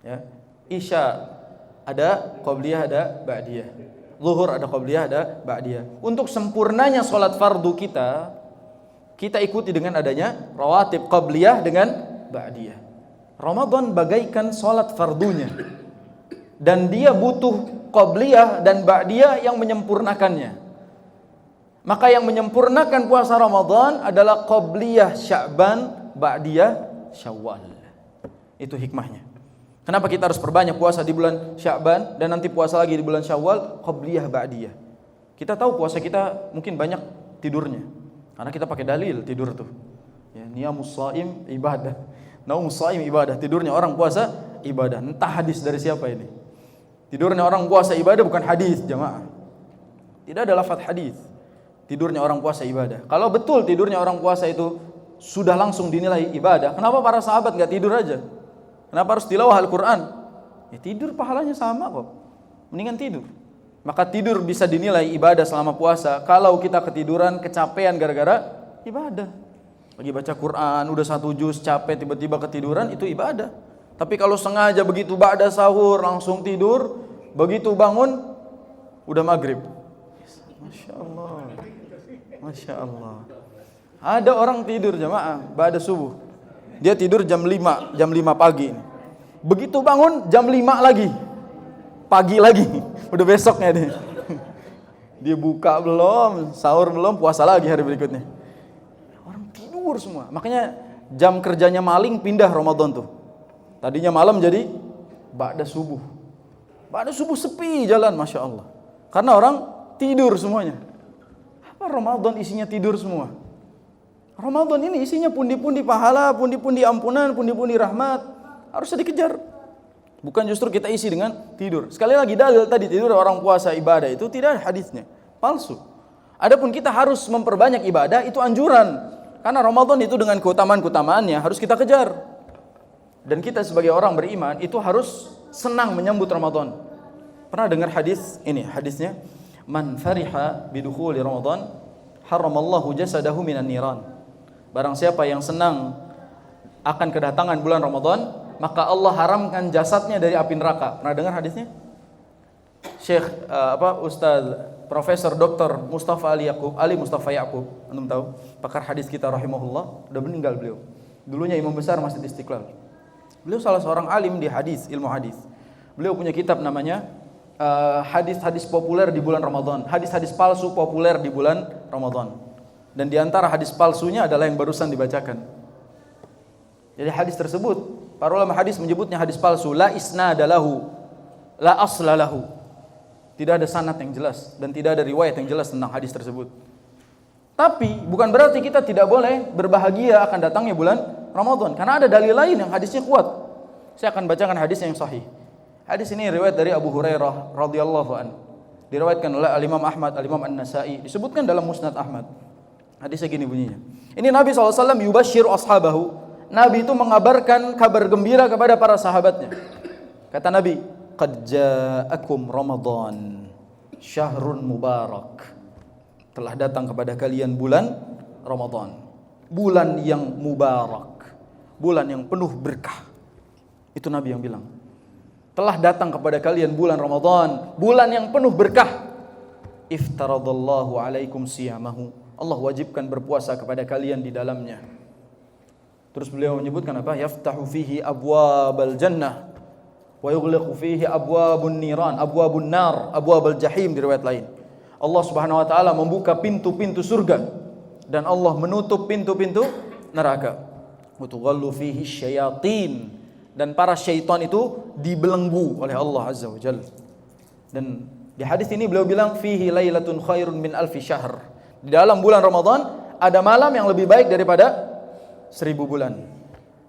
Ya. Isya ada qabliyah, ada ba'diyah. Zuhur ada qabliyah, ada ba'diyah. Untuk sempurnanya salat fardu kita ikuti dengan adanya rawatib qabliyah dengan ba'diyah. Ramadan bagaikan salat fardunya. Dan dia butuh qabliyah dan ba'diyah yang menyempurnakannya. Maka yang menyempurnakan puasa Ramadan adalah qabliyah Sya'ban, ba'diyah Syawal. Itu hikmahnya. Kenapa kita harus perbanyak puasa di bulan Sya'ban dan nanti puasa lagi di bulan Syawal, qabliyah ba'diyah. Kita tahu puasa kita mungkin banyak tidurnya. Karena kita pakai dalil tidur tuh. Ya, niyamus shaim ibadah. Naumus shaim ibadah. Tidurnya orang puasa ibadah. Entah hadis dari siapa ini. Tidurnya orang puasa ibadah bukan hadis, jamaah. Tidak ada lafaz hadis. Tidurnya orang puasa ibadah. Kalau betul tidurnya orang puasa itu sudah langsung dinilai ibadah, kenapa para sahabat enggak tidur aja? Kenapa harus tilawah Al-Quran? Ya tidur pahalanya sama kok. Mendingan tidur. Maka tidur bisa dinilai ibadah selama puasa. Kalau kita ketiduran, kecapean gara-gara ibadah. Lagi baca Quran, udah 1 juz, capek tiba-tiba ketiduran, itu ibadah. Tapi kalau sengaja begitu ba'da sahur langsung tidur, begitu bangun udah maghrib. Masya Allah. Masya Allah. Ada orang tidur jamaah ba'da subuh. Dia tidur jam 5 pagi. Begitu bangun jam 5 lagi. Pagi lagi. Udah besoknya dia. Dia buka belum, sahur belum, puasa lagi hari berikutnya. Orang tidur semua. Makanya jam kerjanya maling pindah Ramadan tuh. Tadinya malam jadi ba'da subuh. Ba'da subuh sepi jalan, Masya Allah. Karena orang tidur semuanya. Apa Ramadan isinya tidur semua? Ramadan ini isinya pundi-pundi pahala, pundi-pundi ampunan, pundi-pundi rahmat. Harusnya dikejar. Bukan justru kita isi dengan tidur. Sekali lagi dalil tadi tidur orang puasa ibadah itu tidak ada hadisnya, palsu. Adapun kita harus memperbanyak ibadah itu anjuran. Karena Ramadan itu dengan keutamaan-keutamaannya harus kita kejar. Dan kita sebagai orang beriman itu harus senang menyambut Ramadan. Pernah dengar hadis ini, hadisnya man fariha bidukhuli Ramadan haramallahu jasadahu minan niran. Barang siapa yang senang akan kedatangan bulan Ramadan, maka Allah haramkan jasadnya dari api neraka. Pernah dengar hadisnya? Syekh Ustaz Profesor Dr. Mustafa Ali Mustafa Yaqub, antum tahu? Pakar hadis kita rahimahullah, udah meninggal beliau. Dulunya imam besar Masjid Istiqlal. Beliau salah seorang alim di hadis, ilmu hadis. Beliau punya kitab namanya hadis-hadis populer di bulan Ramadan, hadis-hadis palsu populer di bulan Ramadan. Dan di antara hadis palsunya adalah yang barusan dibacakan. Jadi hadis tersebut para ulama hadis menyebutnya hadis palsu, la isnada lahu, la asla lahu. Tidak ada sanad yang jelas dan tidak ada riwayat yang jelas tentang hadis tersebut. Tapi bukan berarti kita tidak boleh berbahagia akan datangnya bulan Ramadan, karena ada dalil lain yang hadisnya kuat. Saya akan bacakan hadis yang sahih. Hadis ini riwayat dari Abu Hurairah radhiyallahu anhu. Diriwayatkan oleh Al-Imam Ahmad, Al-Imam An-Nasai, disebutkan dalam Musnad Ahmad. Hadisnya gini bunyinya. Ini Nabi SAW yubashshiru ashabahu. Nabi itu mengabarkan kabar gembira kepada para sahabatnya. Kata Nabi, qad ja'akum Ramadan syahrun mubarak. Telah datang kepada kalian bulan Ramadan. Bulan yang mubarak. Bulan yang penuh berkah. Itu Nabi yang bilang. Telah datang kepada kalian bulan Ramadan, bulan yang penuh berkah. Iftaradallahu alaikum siyamahu. Allah wajibkan berpuasa kepada kalian di dalamnya. Terus beliau menyebutkan apa? Yaftahu fihi abwabal jannah wa yughlaqu fihi abwabun niran, abwabun nar, abwabal jahim di riwayat lain. Allah Subhanahu wa taala membuka pintu-pintu surga dan Allah menutup pintu-pintu neraka. Wa tughallu fihi syayatin, dan para syaitan itu dibelenggu oleh Allah Azza wa Jalla. Dan di hadis ini beliau bilang fihi lailatun khairun min alfi syahr. Di dalam bulan Ramadan ada malam yang lebih baik daripada 1000 bulan.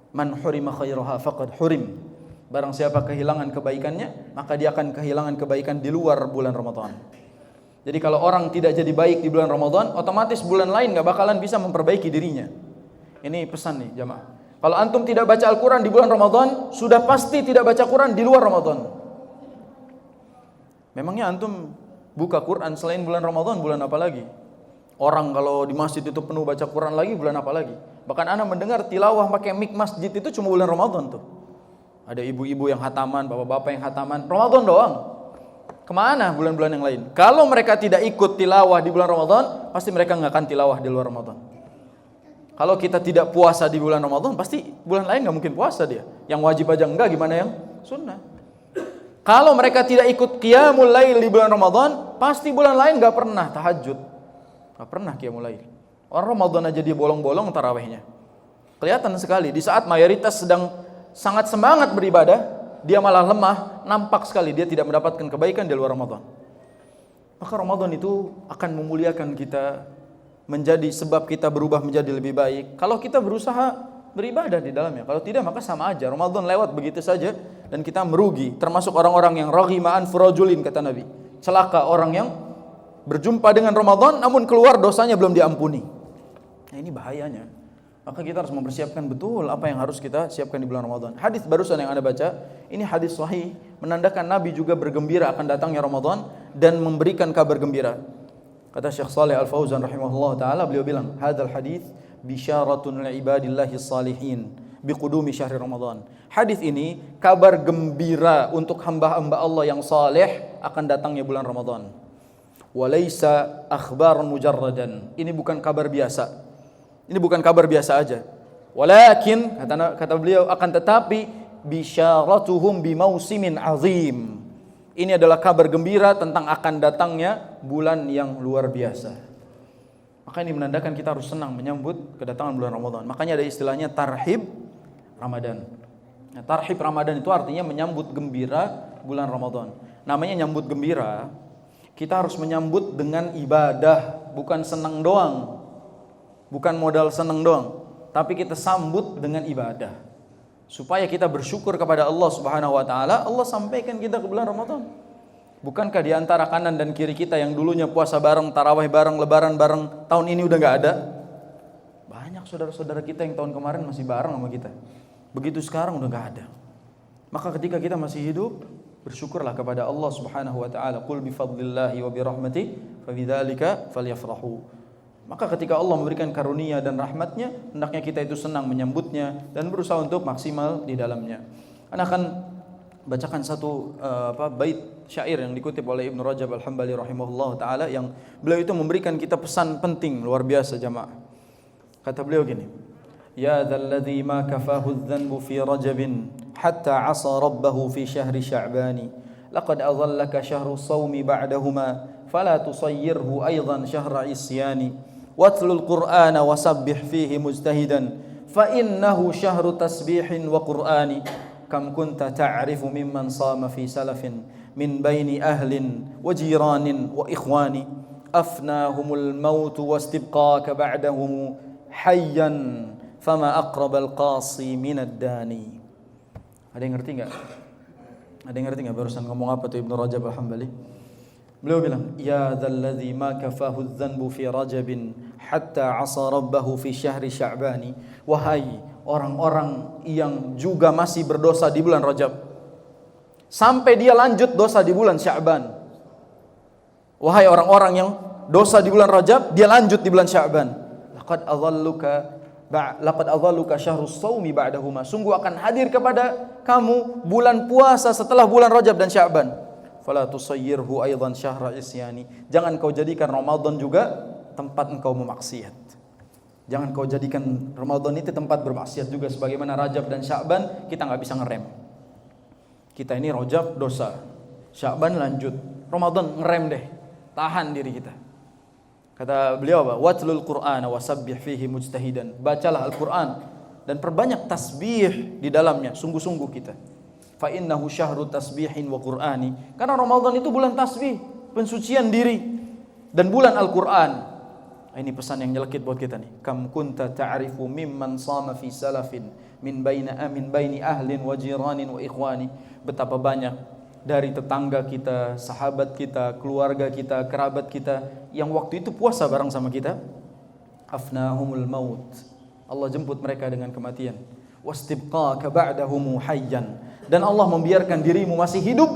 Man hurima khairaha faqad hurim. Barang siapa kehilangan kebaikannya, maka dia akan kehilangan kebaikan di luar bulan Ramadan. Jadi kalau orang tidak jadi baik di bulan Ramadan, otomatis bulan lain gak bakalan bisa memperbaiki dirinya. Ini pesan nih jamaah. Kalau antum tidak baca Al-Quran di bulan Ramadan, sudah pasti tidak baca Quran di luar Ramadan. Memangnya antum buka Quran selain bulan Ramadan, bulan apa lagi? Orang kalau di masjid itu penuh baca Quran lagi, bulan apa lagi? Bahkan ana mendengar tilawah pakai mic masjid itu cuma bulan Ramadan tuh. Ada ibu-ibu yang khataman, bapak-bapak yang khataman, Ramadan doang. Kemana bulan-bulan yang lain? Kalau mereka tidak ikut tilawah di bulan Ramadan, pasti mereka nggak akan tilawah di luar Ramadan. Kalau kita tidak puasa di bulan Ramadan, pasti bulan lain nggak mungkin puasa dia. Yang wajib aja enggak, gimana yang sunnah? Kalau mereka tidak ikut qiyamul lail di bulan Ramadan, pasti bulan lain nggak pernah tahajud, nggak pernah qiyamul lail. Orang Ramadan aja dia bolong-bolong tarawihnya. Kelihatan sekali di saat mayoritas sedang sangat semangat beribadah, dia malah lemah, nampak sekali dia tidak mendapatkan kebaikan di luar Ramadan. Maka Ramadan itu akan memuliakan kita, menjadi sebab kita berubah menjadi lebih baik kalau kita berusaha beribadah di dalamnya. Kalau tidak maka sama aja, Ramadan lewat begitu saja dan kita merugi. Termasuk orang-orang yang raghima an furajulin, kata Nabi. Celaka orang yang berjumpa dengan Ramadan namun keluar dosanya belum diampuni. Nah, ini bahayanya. Maka kita harus mempersiapkan betul apa yang harus kita siapkan di bulan Ramadan. Hadis barusan yang Anda baca, ini hadis sahih menandakan Nabi juga bergembira akan datangnya Ramadan dan memberikan kabar gembira. Kata Syekh Shalih Al-Fauzan rahimahullah ta'ala, beliau bilang, hadal hadis bisyaratun li'ibadillahi salihin biqudumi syahri Ramadan. Hadis ini kabar gembira untuk hamba-hamba Allah yang saleh akan datangnya bulan Ramadan. Walaysa akhbaran mujarradan. Ini bukan kabar biasa. Ini bukan kabar biasa aja. Walakin kata beliau, akan tetapi bisyaratuhum bimausimin azim. Ini adalah kabar gembira tentang akan datangnya bulan yang luar biasa. Maka ini menandakan kita harus senang menyambut kedatangan bulan Ramadan. Makanya ada istilahnya tarhib Ramadan. Nah, tarhib Ramadan itu artinya menyambut gembira bulan Ramadan. Namanya nyambut gembira, kita harus menyambut dengan ibadah, bukan senang doang. Bukan modal senang doang, tapi kita sambut dengan ibadah. supaya kita bersyukur kepada Allah Subhanahu wa taala, Allah sampaikan kita ke bulan Ramadan. Bukankah di antara kanan dan kiri kita yang dulunya puasa bareng, tarawih bareng, lebaran bareng, tahun ini udah enggak ada? Banyak saudara-saudara kita yang tahun kemarin masih bareng sama kita. Begitu sekarang udah enggak ada. Maka ketika kita masih hidup, bersyukurlah kepada Allah Subhanahu wa taala. Qul bi fadlillahi wa bi rahmatihi fabidzalika falyafrahu. Maka ketika Allah memberikan karunia dan rahmatnya, hendaknya kita itu senang menyambutnya dan berusaha untuk maksimal di dalamnya. Ana akan bacakan satu bait syair yang dikutip oleh Ibnu Rajab Al-Hambali rahimahullah taala, yang beliau itu memberikan kita pesan penting luar biasa jamaah. Kata beliau gini, ya dzalladzi ma kafahu adh-dhanbu fi rajabin hatta 'asa rabbahu fi syahri sya'bani laqad adhallaka syahru shaumi ba'dahuma fala tusayyirhu aidan syahra isyani watlul qur'ana wasabbih fihi mujtahidan fa innahu syahru tasbihin wa qur'ani kam kunta ta'rifu mimman sama fi salafin min baini ahlin wa jiranin wa ikhwani afnahumul maut wastibqaka ba'dahum hayyan fama aqrabal qasi minad dani. Ada yang ngerti enggak? Ada yang ngerti enggak barusan ngomong apa tuh Ibnu Rajab Al-Hambali? Beliau bilang, ya dzalladzi ma kafahu adh-dhanbu fi rajabin hatta 'asa rabbahu fi syahri sya'bani. Wahai orang-orang yang juga masih berdosa di bulan Rajab sampai dia lanjut dosa di bulan Sya'ban. Wahai orang-orang yang dosa di bulan Rajab, dia lanjut di bulan Sya'ban. Laqad adhalluka syahrus shaumi ba'dahuma. Sungguh akan hadir kepada kamu bulan puasa setelah bulan Rajab dan Sya'ban. Fala tusayyirhu aidan syahra isyani. Jangan kau jadikan Ramadan juga tempat engkau memaksiat. Jangan kau jadikan Ramadan itu tempat bermaksiat juga, sebagaimana Rajab dan Sya'ban kita enggak bisa ngerem. Kita ini Rajab dosa, Sya'ban lanjut, Ramadan ngerem deh. Tahan diri kita. Kata beliau apa? Watlul Qur'ana wasabbih fihi mujtahidan. Bacalah Al-Qur'an dan perbanyak tasbih di dalamnya, sungguh-sungguh kita. Fa innahu syahru tasbihin wa qur'ani. Karena Ramadan itu bulan tasbih, pensucian diri, dan bulan Al-Qur'an. Ini pesan yang nyelekit buat kita nih. Kam kunta ta'rifu mimman sama fi salafin min baini ahlin wa jiranin wa ikhwani. Betapa banyak dari tetangga kita, sahabat kita, keluarga kita, kerabat kita yang waktu itu puasa bareng sama kita. Afnahumul maut. Allah jemput mereka dengan kematian. Wastibqaka ba'dahum hayyan. Dan Allah membiarkan dirimu masih hidup.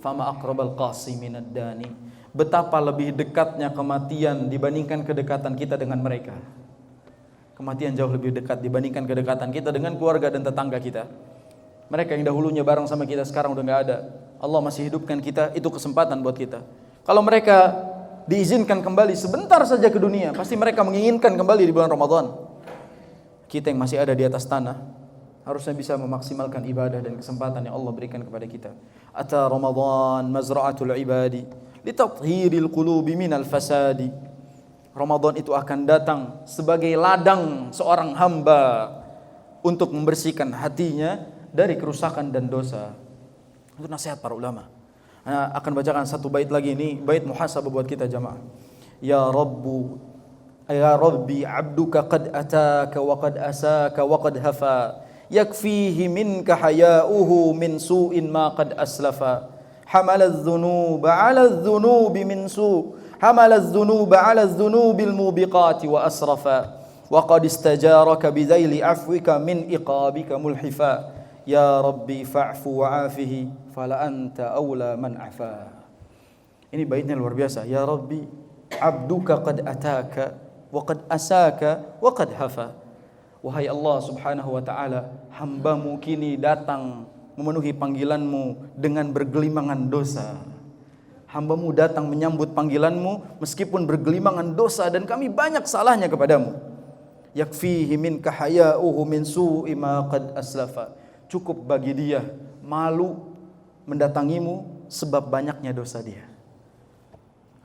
Fama aqrabal qasi minad dani. Betapa lebih dekatnya kematian dibandingkan kedekatan kita dengan mereka. Kematian jauh lebih dekat dibandingkan kedekatan kita dengan keluarga dan tetangga kita. Mereka yang dahulunya bareng sama kita sekarang udah enggak ada. Allah masih hidupkan kita, itu kesempatan buat kita. Kalau mereka diizinkan kembali sebentar saja ke dunia, pasti mereka menginginkan kembali di bulan Ramadan. Kita yang masih ada di atas tanah harusnya bisa memaksimalkan ibadah dan kesempatan yang Allah berikan kepada kita. Ata Ramadan mazra'atul ibadi litathhiril qulubi minal fasadi. Ramadan itu akan datang sebagai ladang seorang hamba untuk membersihkan hatinya dari kerusakan dan dosa. Itu nasihat para ulama. Nah, akan bacakan satu bait lagi, ini bait muhasabah buat kita jamaah. Ya Rabbi abduka qad ataka wa qad asaka wa qad hafa yakfihi minka haya'uhu min su'in ma qad aslafa hamala adh-dhunuba 'ala adh-dhunubi min su' hamala adh-dhunuba 'ala adh-dhunubil mubiqati wa asrafa wa qad istajaraka bidhaili afwika min iqabika mulhifa ya Rabbi fa'fu wa'afihi fala anta awla man afa. Ini baitnya luar biasa. Ya Rabbi abduka qad ataka wa qad asaka wa qad hafa. Wahai Allah subhanahu wa ta'ala, hambamu kini datang memenuhi panggilanmu dengan bergelimangan dosa. Hambamu datang menyambut panggilanmu meskipun bergelimangan dosa dan kami banyak salahnya kepadamu. Yakfihi minka haya'uhu min su'i ma qad aslafa. Cukup bagi dia malu mendatangimu sebab banyaknya dosa dia.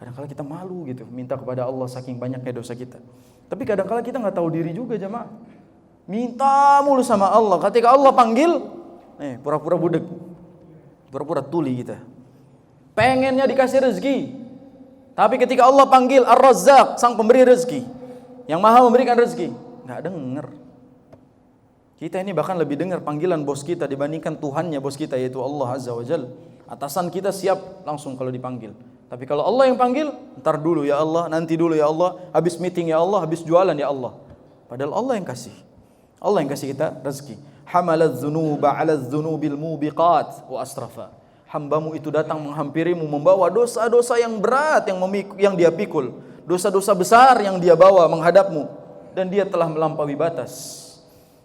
Kadang-kala kita malu gitu minta kepada Allah saking banyaknya dosa kita. Tapi kadang-kala kita enggak tahu diri juga jemaah. Minta mulu sama Allah. Ketika Allah panggil, pura-pura budek, pura-pura tuli kita. Pengennya dikasih rezeki, tapi ketika Allah panggil Ar-Razzaq, sang pemberi rezeki, yang maha memberikan rezeki, nggak denger. Kita ini bahkan lebih dengar panggilan bos kita dibandingkan Tuhannya bos kita, yaitu Allah Azza wa Jal. Atasan kita siap langsung kalau dipanggil. Tapi kalau Allah yang panggil, ntar dulu ya Allah, nanti dulu ya Allah, habis meeting ya Allah, habis jualan ya Allah. Padahal Allah yang kasih. Allah yang kasih kita rezeki. Hamalaz dzunuba 'ala dzunubil mubiqat wa asrafa. Hambamu itu datang menghampirimu membawa dosa-dosa yang berat yang dia pikul. Dosa-dosa besar yang dia bawa menghadapmu, dan dia telah melampaui batas.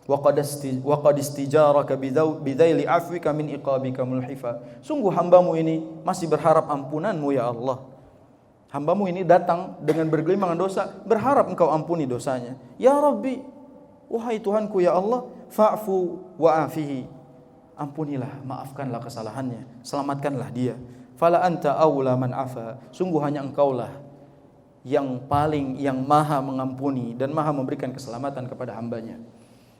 Wa qad istijaraka bidzaili afwika min iqabika mulhifa. Sungguh hambamu ini masih berharap ampunanmu ya Allah. Hambamu ini datang dengan bergelimangan dosa, berharap engkau ampuni dosanya. Ya Rabbi, wahai Tuhanku ya Allah, fa'fu wa'afihi. Ampunilah, maafkanlah kesalahannya, selamatkanlah dia. Fala anta aula man afa. Sungguh hanya engkaulah yang maha mengampuni dan maha memberikan keselamatan kepada hambanya.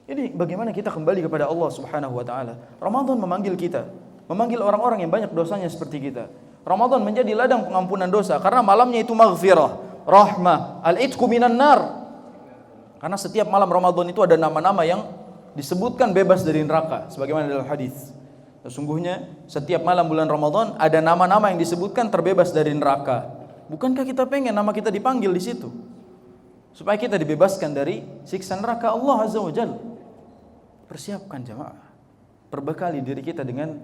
Ini bagaimana kita kembali kepada Allah Subhanahu wa taala. Ramadan memanggil kita, memanggil orang-orang yang banyak dosanya seperti kita. Ramadan menjadi ladang pengampunan dosa karena malamnya itu maghfirah, rahmah, al-itqu minan nar. Karena setiap malam Ramadan itu ada nama-nama yang disebutkan bebas dari neraka sebagaimana dalam hadis. Sesungguhnya setiap malam bulan Ramadan ada nama-nama yang disebutkan terbebas dari neraka. Bukankah kita pengen nama kita dipanggil di situ? Supaya kita dibebaskan dari siksa neraka Allah Azza wa Jalla. Persiapkan jamaah, perbekali diri kita dengan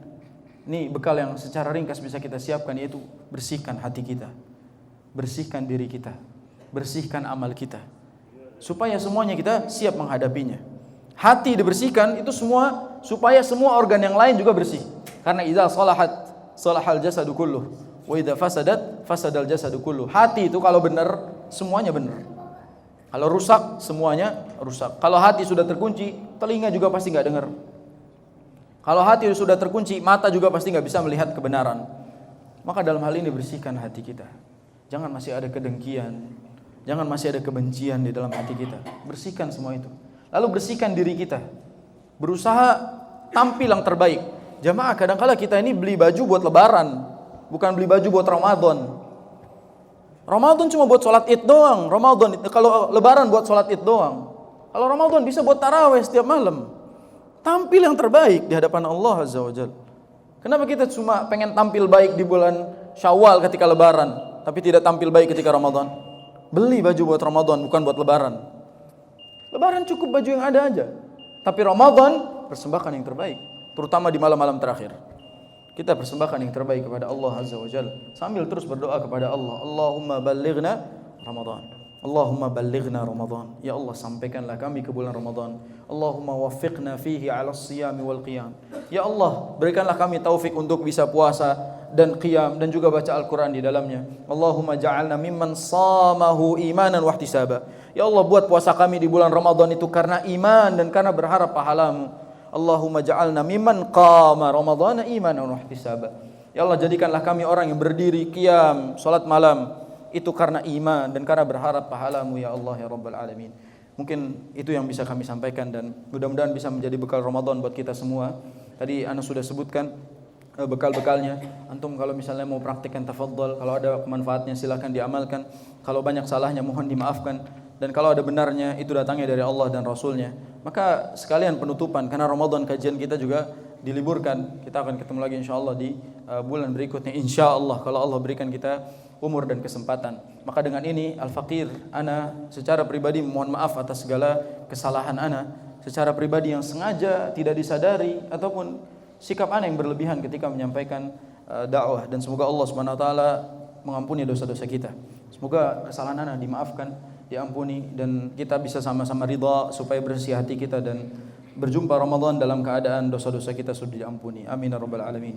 ini bekal yang secara ringkas bisa kita siapkan, yaitu bersihkan hati kita, bersihkan diri kita, bersihkan amal kita, supaya semuanya kita siap menghadapinya. Hati dibersihkan itu semua supaya semua organ yang lain juga bersih. Karena idza salahat salahal jasadu kulluh wa idza fasadat fasadal jasadu kulluh. Hati itu kalau benar semuanya benar. Kalau rusak, semuanya rusak. Kalau hati sudah terkunci, telinga juga pasti nggak dengar. Kalau hati sudah terkunci, mata juga pasti nggak bisa melihat kebenaran. Maka dalam hal ini bersihkan hati kita. Jangan masih ada kedengkian, jangan masih ada kebencian di dalam hati kita. Bersihkan semua itu. Lalu bersihkan diri kita. Berusaha tampil yang terbaik. Jamaah, kadang-kala kita ini beli baju buat lebaran, bukan beli baju buat Ramadan. Ramadan cuma buat sholat id doang. Ramadan kalau lebaran buat sholat id doang. Kalau Ramadan bisa buat tarawih setiap malam. Tampil yang terbaik di hadapan Allah Azza wa Jalla. Kenapa kita cuma pengen tampil baik di bulan Syawal ketika lebaran, tapi tidak tampil baik ketika Ramadan? Beli baju buat Ramadan, bukan buat lebaran. Lebaran cukup baju yang ada aja. Tapi Ramadan persembahkan yang terbaik, terutama di malam-malam terakhir. Kita persembahkan yang terbaik kepada Allah Azza wa Jalla sambil terus berdoa kepada Allah. Allahumma ballighna Ramadan. Allahumma ballighna Ramadan. Ya Allah, sampaikanlah kami ke bulan Ramadan. Allahumma waffiqna fihi 'ala as-siyami wal qiyam. Ya Allah, berikanlah kami taufik untuk bisa puasa dan qiyam dan juga baca Al-Qur'an di dalamnya. Allahumma ja'alna mimman shamahu imanan wa ihtisaba. Ya Allah, buat puasa kami di bulan Ramadan itu karena iman dan karena berharap pahala-Mu. Allahumma ja'alna mimman qama Ramadhana imanan wa ihtisaba. Ya Allah, jadikanlah kami orang yang berdiri qiyam, salat malam itu karena iman dan karena berharap pahala-Mu ya Allah ya Rabbal alamin. Mungkin itu yang bisa kami sampaikan dan mudah-mudahan bisa menjadi bekal Ramadan buat kita semua. Tadi ana sudah sebutkan bekal-bekalnya. Antum kalau misalnya mau praktikkan tafadhol, kalau ada manfaatnya silakan diamalkan. Kalau banyak salahnya mohon dimaafkan. Dan kalau ada benarnya itu datangnya dari Allah dan Rasulnya. Maka sekalian penutupan, karena Ramadan kajian kita juga diliburkan. Kita akan ketemu lagi insyaAllah di bulan berikutnya insyaAllah, kalau Allah berikan kita umur dan kesempatan. Maka dengan ini Al-Faqir, ana secara pribadi mohon maaf atas segala kesalahan ana, secara pribadi yang sengaja tidak disadari ataupun sikap ana yang berlebihan ketika menyampaikan dakwah. Dan semoga Allah Subhanahu wa taala mengampuni dosa-dosa kita. Semoga kesalahan ana dimaafkan, diampuni, dan kita bisa sama-sama ridha supaya bersih hati kita dan berjumpa Ramadan dalam keadaan dosa-dosa kita sudah diampuni. Amin ya rabbal alamin.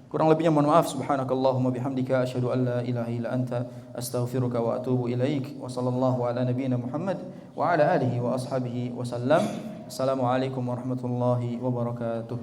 Kurang lebihnya mohon maaf. Subhanakallahumma bihamdika asyhadu an la ilaha illa anta astaghfiruka wa atubu ilaik. Wa sallallahu ala nabiyyina Muhammad wa ala alihi wa ashabihi wa sallam. Assalamualaikum warahmatullahi wabarakatuh.